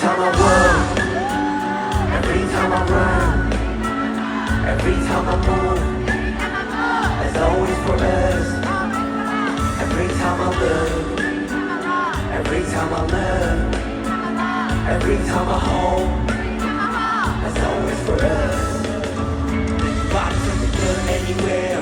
time I walk, every time I run, every time I move, it's always for us. Every time I look, every time I learn, every time I hold, it's always for us. Bodies in the good anywhere,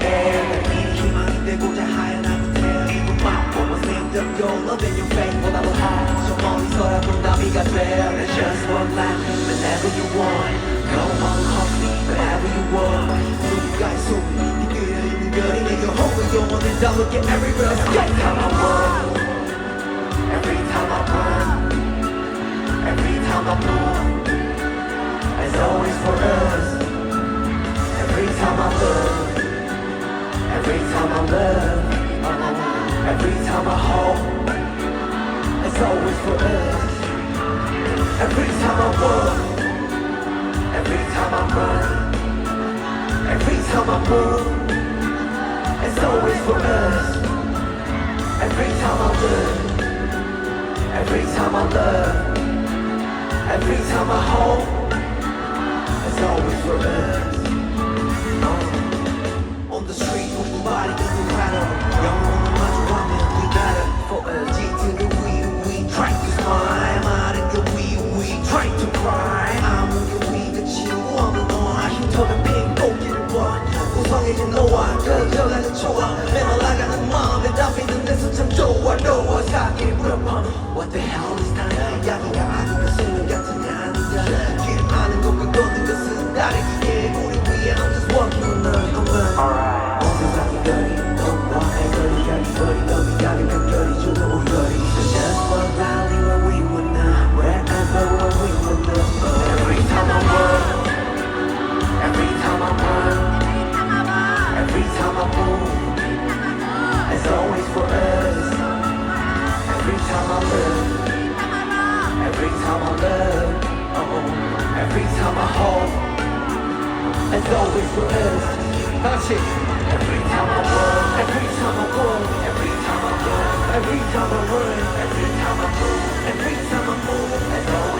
every 희망이 되고자 하얀 태양이고 맘 was named up your love in your face when I was high. 저 멀리서라도 나비가 돼. There's just one life, whenever you want. Go on, coffee, wherever you want. 누군가 있어, 네 끄여 있는 별이 내게 호흡을 영원히 담을게 everywhere. Every time I walk, every time I run, every time I move, it's always for us. Every time I look, every time I love, every time I hope, it's always for us. Every time I walk, every time I run, every time I move, it's always for us. Every time I look, every time I love, every time I hope, it's always for us. On the street, nobody can matter. 영혼을 마주하면 we gotta for us. 짙은 그 we try to smile. 마른 그 we try to cry. 아무 게 we 그치고 없는 너와 힘터는 핀 꽃길을 봐. 우성해진 너와 그려가는 초와 메말라가는 마음에 담비는 내 손 참 좋아. 너와 사길 물어봐. What the hell is time? 야기가 아니면 수능 같은 하늘이야. 길 많은 것과 걷는 것은 다르기에 우리 위에 I'm just walking on earth. Alright. 세상의 거리 너와의 거리가 이 거리 너무 가득한 거리 주는 우리 거리. Just one valley where we were now. Wherever where we were now. Every time I walk, every time I run, every time I move, it's always for us. Every time I look, every time I love, every time I hope, it's always for us. That's it. Every time I walk, every time I walk, every time I run, every time I run, every time I move, every time I move, it's always